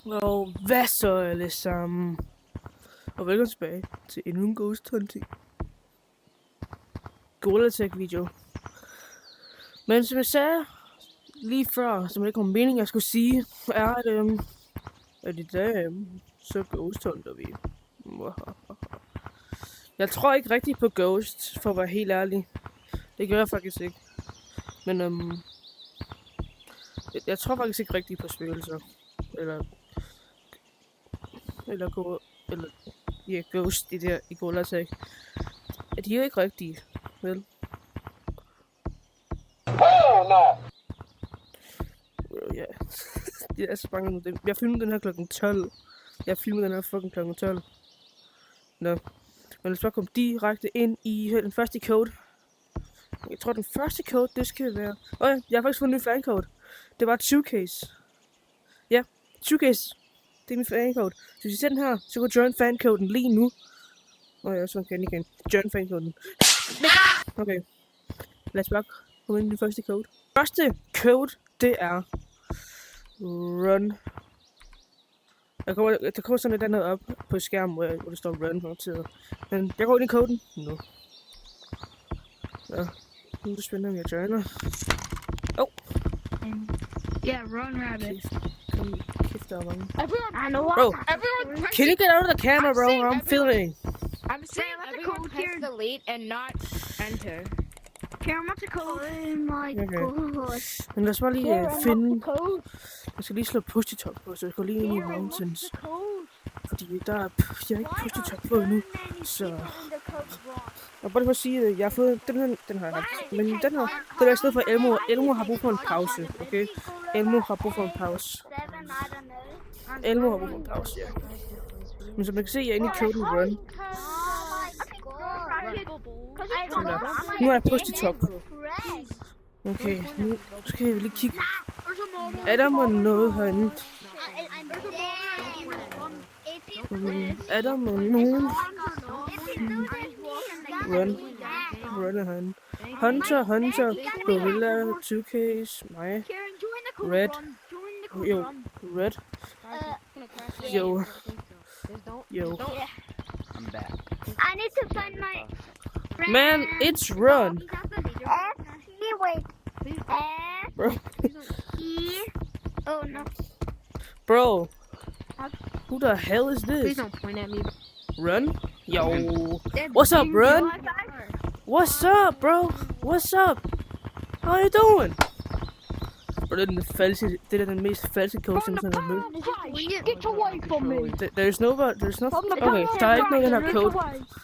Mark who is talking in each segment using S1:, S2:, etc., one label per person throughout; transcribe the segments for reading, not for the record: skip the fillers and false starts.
S1: Og hvad så alle sammen? Og velkommen tilbage til endnu en Ghost Hunting Golatech video. Men som jeg sagde lige før, som det ikke var meningen jeg skulle sige, er at i dag så Ghost Hunter vi. Jeg tror ikke rigtig på Ghost, for at være helt ærlig. Det gør jeg faktisk ikke. Men jeg tror faktisk ikke rigtig på spøgelser. Eller Ghost i Golatech. De er jo ikke rigtige, vel? Ja. Jeg er så bange nu. Jeg filmede den her klokken 12. Jeg filmede den her fucking klokken 12. Nå. Men lad os bare komme direkte ind i den første code. Jeg tror den første code, det skal være... ja, jeg har faktisk fået en ny fancode. Det var 2case. Ja, 2case. Det er min fancode. Så hvis I ser den her, så kan join fancoden lige nu. Ja, så kan igen. Join fancoden. Okay. Lad os bare komme ind i den første code. Første code, det er... Run. Der kommer sådan et andet op på skærmen, hvor der står run noteret. Men jeg går ind i koden nu. Ja, nu er det spændende, om jeg joiner.
S2: Yeah, run rabbit.
S1: Kæft, der er mange.
S2: Bro,
S1: can you get out of the camera, bro? I'm filming.
S2: I'm saying everyone press delete and not enter. Karen, what's the code? Oh my god.
S1: Men lad os bare lige finde... Jeg skal lige slå push-to-talk på, så jeg går lige ind i mountains. Fordi jeg har ikke push-to-talk på endnu, så... Og bare for at sige, at jeg har fået... Den har jeg haft. Men den her, det er i stedet for Elmo. Elmo har brug for en pause, okay? Elmo har brug for en pause. Elmo har brug for en pause, ja. Men som man kan se, jeg er inde i koden run. Nu er jeg push-to-talk på. Okay, nu skal vi lige kigge. Er der må noget herinde? Er der må nogen? Run er herinde. Hunter, Gorilla, 2case, mig. Red. Jo, Red. Yo.
S3: I'm back.
S4: I need to find my friend.
S1: Man, it's run.
S4: Wait.
S1: Bro.
S4: Oh no.
S1: Bro. Who the hell is this?
S2: Please don't point at me.
S1: Run? Yo. What's up, Run? What's up, bro? What's up? How you doing? Bro, det er den mest falske code, som jeg har mødt.
S2: Get away from me.
S1: There's no... Okay, der er ikke noget i den her code.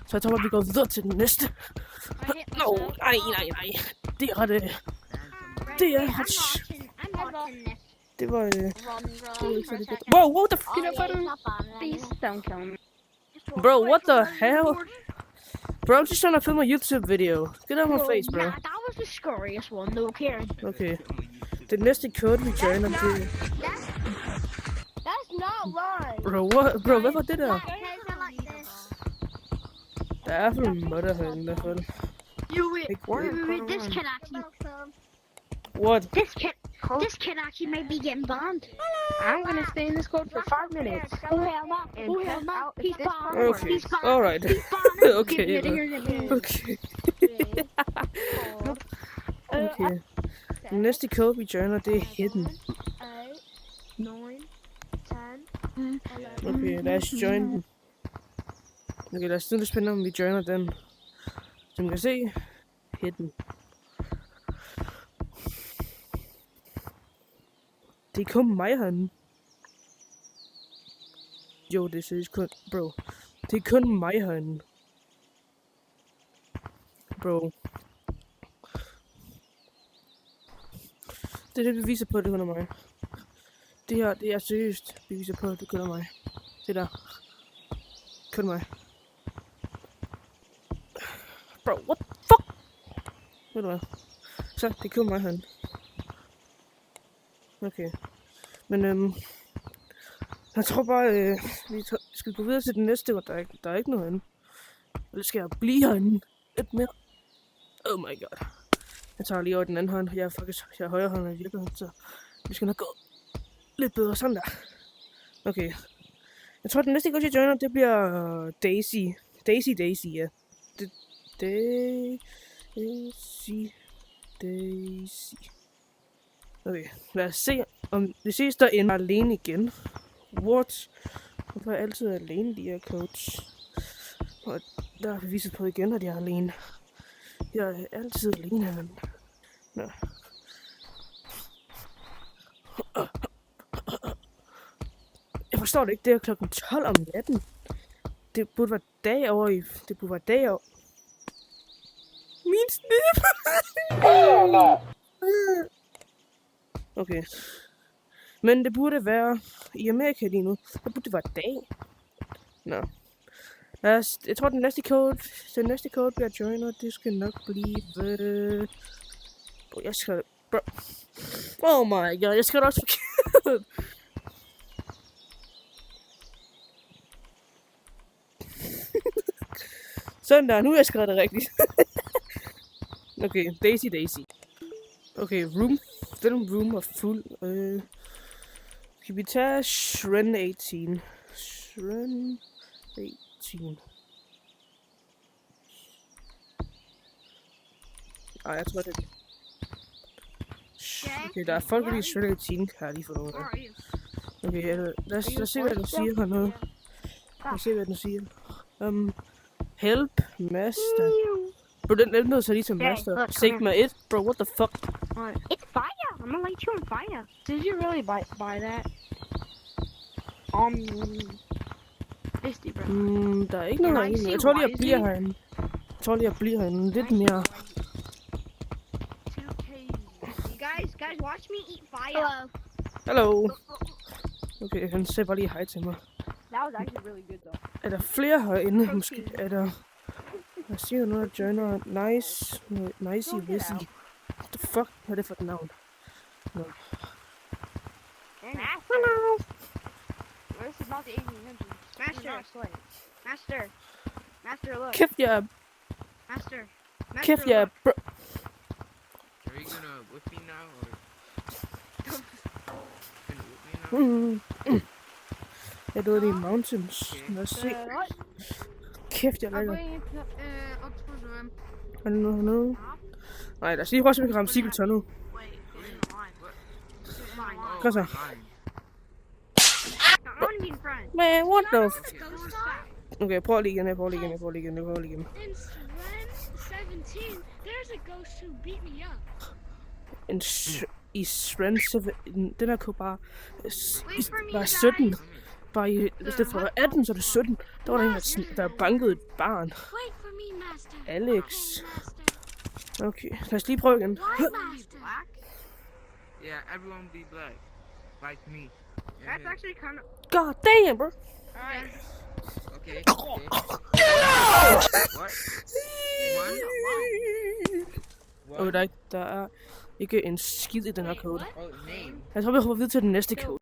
S1: Så jeg tror, vi går videre til den næste. No, nej. Det er ret... Det var... Whoa, what the f***
S2: Please don't kill me.
S1: Bro, what the hell? Bro, I'm just trying to film a YouTube video. Get out of my face, bro.
S2: Nah, that was the scariest one though, Karen.
S1: Okay. The næste code, vi joiner til...
S4: That's not right.
S1: Bro, hvad var det der? Der er i hvert fald en modder herinde i hvert fald.
S2: This can actually...
S1: What?
S2: This can actually make me get bombed. I'm gonna stay in this code for 5 minutes. Oh hell no. He's bombed.
S1: Okay.
S2: He's bombed.
S1: Alright.
S2: He's bombed.
S1: Okay. Okay. Okay. Den næste code, vi joiner, det er hidden.
S4: 9, 10,
S1: Okay, lad os join den. Okay, lad os nu det spændende, om vi joiner den. Som I kan se, hidden. Det er kun mig herinde. Jo, det er seriøst kun... Bro. Det er kun mig herinde. Bro. Det er det beviser på, at det kun er mig. Det her, det er seriøst beviser på, at det kun er mig. Det der. Kun mig. Bro, what the fuck? Ved du hvad? Så, det er kun mig herinde. Okay. Men jeg tror bare, vi skal gå videre til den næste, hvor der er ikke noget herinde. Eller skal jeg blive herinde lidt mere? Oh my god. Jeg tager lige over den anden hånd. Jeg er højre hånd i virkeligheden, så vi skal nok gå lidt bedre sådan der. Okay. Jeg tror, den næste coach, jeg joiner, det bliver Daisy. Daisy, ja. Daisy. Okay, lad os se, om vi ses derinde alene igen. What? Hvorfor er jeg altid alene, de her coach? Og der er beviset på igen, at jeg er alene. Jeg er altid alene, men... Nå. Jeg forstår det ikke, det er klokken 12 om natten. Det burde være dag over i... Det burde være dag over... Min snip! Okay. Men det burde være i Amerika lige nu. Der burde det være dag. Nå. Jeg tror, den næste code bliver joiner. Det skal nok blive... Jeg skal... Bro. Oh my god, jeg skal da også forkert. Sådan der, nu har jeg skrevet det rigtigt. Okay, Daisy. Okay, room. Den room er fuld. Kan vi tage Shren 18? Shren 18. Ej, jeg tror det. Okay, der er folk, der i Shren 18, kan jeg lige få noget af. Okay, lad os se, hvad den siger hernede. Lad os se, hvad den siger. Help, master. Bro, den ændrede sig lige til master. Sigma 1, bro, what the fuck?
S2: It's fire. I'm gonna light you on fire. Did you really buy that? 50, bro.
S1: Der er ikke noget herinde. Jeg tror lige, jeg bliver herinde. Lidt mere.
S2: 2K. Guys, watch me eat fire.
S1: Hello. Okay, han siger bare lige hej til mig.
S2: That was actually really good, though.
S1: Er der flere herinde? Måske er der... Jeg siger noget af joiner. Nicey Wizzy. What the fuck? Hvad er det for et navn? No.
S2: Hello. This is about the 1800s. Master, look.
S1: Kæft, jeg...
S2: Master,
S1: Kæft, jeg... Bro.
S3: Are you gonna whip me now, or gonna whip me now?
S1: Jeg døde i mountains. Lad os se. Kæft, jeg lægger. Er det noget hernede? Nej, lad os lige prøve, så vi kan ramme Sigleton nu. Kom så. Man, what the f... Okay, prøv lige igen.
S4: In Shren 17, there's a ghost who beat me up.
S1: I Shren 17... Den her kunne bare... Bare 17. Bare i stedet for 18, så er det 17. Der var der en, der bankede et barn.
S4: Wait for me, master.
S1: Alex.
S4: Master.
S1: Okay, lad os lige prøve igen.
S4: Why, master?
S3: Yeah, everyone be black, like me.
S2: That's actually kind of...
S1: God damn, bro.
S2: Alright.
S3: Okay. What?
S1: Der er ikke en skid i den her code.
S3: Oh, name.
S1: Jeg tror, vi hopper videre til den næste code.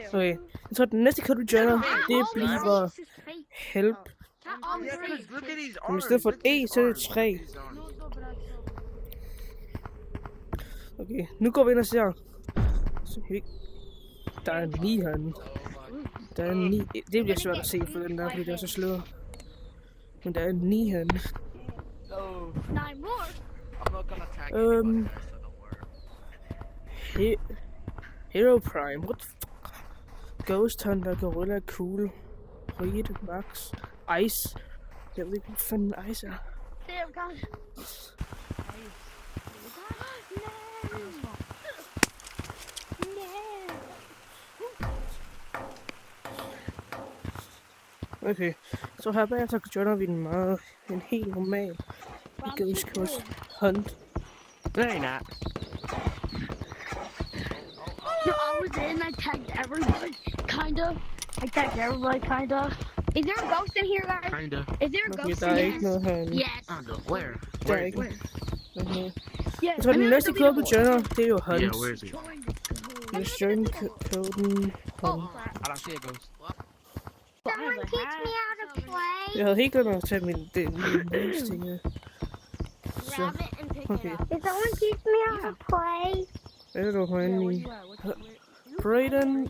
S1: Okay, jeg tror, den næste code, vi joiner, det bliver help.
S3: Yeah, 'cause look at these
S1: Men i
S3: arms.
S1: stedet for
S3: Look at
S1: E,
S3: these
S1: så er det
S3: arms.
S1: 3.
S3: These arms.
S1: Okay, nu går vi ind og ser. Så kan vi... Der er en 9 herinde. Der er en 9. Det bliver svært at se for den der, fordi det er så sløret. Men der er en 9 herinde.
S3: No,
S4: 9 more.
S3: I'm not gonna attack anybody, so don't worry.
S1: Hero Prime, what the fuck? Ghost Hunter, Gorilla, Cool, Reed, Max, Ice. Jeg ved ikke, hvad fanden Ice er.
S2: Damn, guys.
S1: Okay, så her bagefter joiner vi en helt normal Ghost Coast Hunt.
S3: Very not.
S4: No, I was in. I tagged everybody, kinda.
S2: Is there a ghost in here, guys?
S3: Kinda.
S2: Is there a
S1: Okay,
S2: ghost
S1: der
S2: in
S1: er
S2: here?
S1: ikke noget herinde.
S4: Yes.
S3: Where?
S1: Der er
S3: Where?
S1: ikke.
S3: Where?
S1: Okay.
S2: Yeah.
S1: Jeg tror, den næste code, vi joiner, det er jo Hunt.
S3: Yeah, where is it?
S1: Vi joiner koden Hunt.
S3: I don't see a ghost.
S4: Someone teach me how to play.
S1: Jeg havde helt glemt at tage min ting her.
S4: Grab it and pick
S1: Okay.
S4: it up. Did someone teach me how to play?
S1: Hvad er det, du har inde i? Brayden.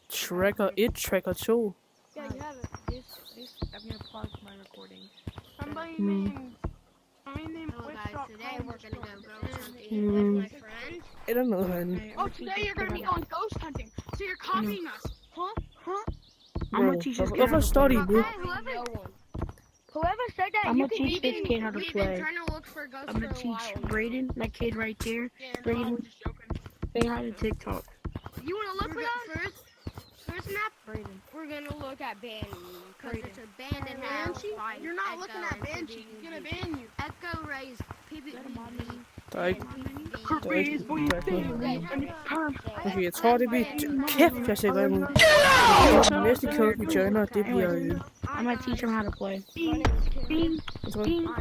S1: Tracker 1, Tracker 2.
S5: Yeah, you have it. I'm gonna pause my recording. Somebody
S1: Hmm.
S5: named
S2: Hello guys, today we're gonna go ghost hunting
S1: Hmm.
S2: with my friend.
S1: Er der noget herinde?
S5: Oh, today you're gonna be going ghost hunting. So you're copying us. Huh?
S1: Bro, hvorfor står de nu?
S2: Whoever said that,
S4: I'm
S2: you
S4: gonna
S2: can
S4: teach this kid how to
S2: we've
S4: play.
S2: been trying to look for ghosts
S4: I'm gonna
S2: for a
S4: teach
S2: while.
S4: Brayden, that kid right there.
S5: Yeah, no, I
S4: Brayden,
S5: was just joking.
S4: say hi to TikTok.
S2: You wanna look for that? First map,
S4: Brayden.
S2: we're gonna look at Banshee. Because
S4: Brayden.
S2: it's abandoned house. by
S5: You're not
S2: Echo
S5: looking at
S2: and
S5: Banshee. He's gonna
S2: PvP.
S5: ban you.
S2: Echo raised PvP.
S1: Der er ikke... Der er ikke... Der er ikke noget. Okay, jeg tror, det bliver... Kæft, jeg ser godt ud. Den næste code, vi joiner, det bliver...
S4: I'm gonna teach him how to play.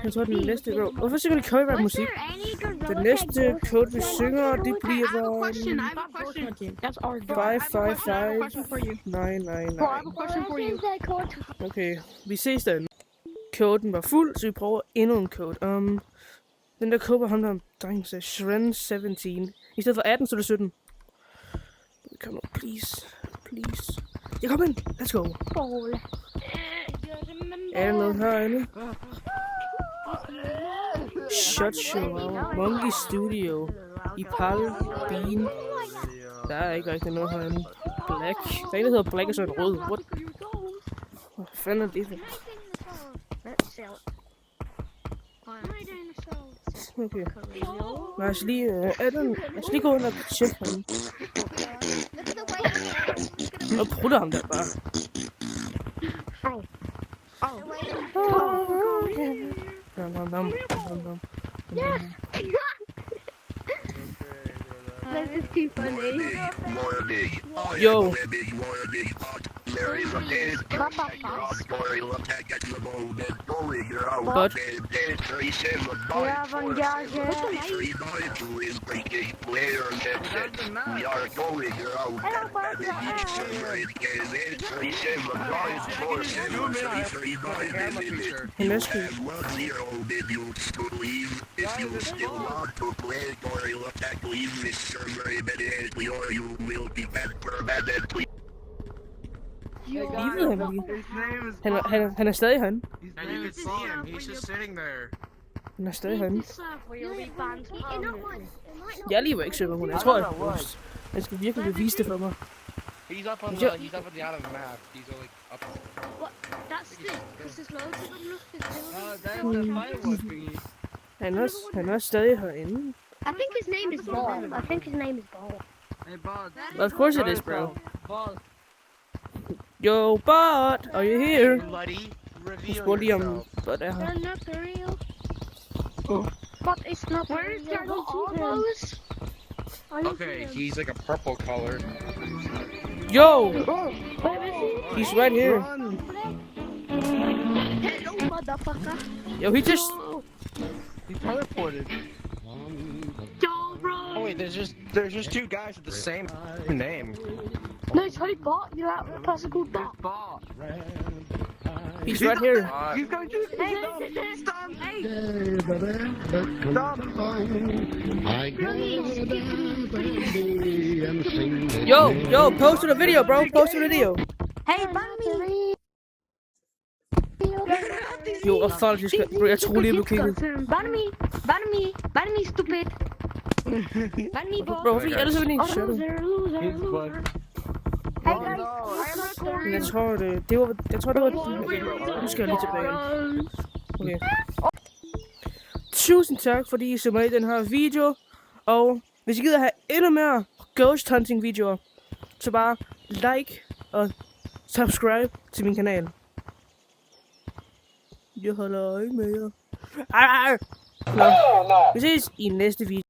S1: Jeg tror, den næste... Bro, hvorfor synger de copyright musik? Den næste code, vi synger, det bliver...
S5: I have a question.
S4: That's our job.
S1: 555-999.
S5: Bro, I have a question for you.
S1: Okay, vi ses den. Koden var fuld, så vi prøver endnu en code. Den der code var ham der drengen sagde Shren 17. I stedet for 18, så er det 17. Kom nu, please. Please. Jeg kom ind. Let's go. Er der noget herinde? Shot Show. Monkey Studio. Ipal. Bean. Der er ikke rigtig noget herinde. Black. Der er en, der hedder Black og så en rød. What? Hvad fanden er det? Okay. Lad os lige, lad os lige gå ind og tjekke ham. Nu prutter ham der bare. Dam.
S2: This is too funny.
S1: Yo. But livet ham lige. Han er stadig herinde.
S3: And you can see him. He's just sitting there.
S1: Han er stadig herinde. Jeg er lige ikke sikker på, hun er. Jeg tror, han skal virkelig bevise det for mig.
S3: He's up on the out of the map. He's like up.
S2: That's it. This is loads of them.
S3: That's the fireworks thingy.
S1: Han er stadig herinde.
S2: I think his name is Ball. I think his name is Ball.
S3: Hey, Bob.
S1: Of course it is, bro.
S3: Bob.
S1: Yo, Bot, are you here?
S3: Bloody.
S1: Spurgte lige om Bot er her.
S2: They're not the real.
S4: But it's not.
S2: Where's their almost?
S3: Okay, he's like a purple color.
S1: Yo! He's right here.
S2: Hello, motherfucker.
S1: Yo, he just...
S3: He teleported.
S2: Yo, bro.
S3: Oh wait, there's just two guys with the same name.
S4: No, it's hey Bot. You have a person called Bot.
S3: Bob.
S1: He's right here.
S3: He's going to
S2: Stop. Hey.
S1: Yo, post a video, bro. Post a video.
S2: Hey, Bunny.
S1: Jo, og folk, jeg tror lige, jeg blev kigget.
S2: Bunny, stupid. Bunny,
S1: Bro, hvorfor er det så venlig? Shut up.
S2: Hey guys, I am recording.
S1: Men jeg tror, det var... Okay, nu skal jeg lige tilbage. Okay. Tusind tak, fordi I så med i den her video. Og hvis I gider have endnu mere ghost hunting videoer, så bare like og subscribe til min kanal. Jeg holder øje med jer. Nå, vi ses i næste video.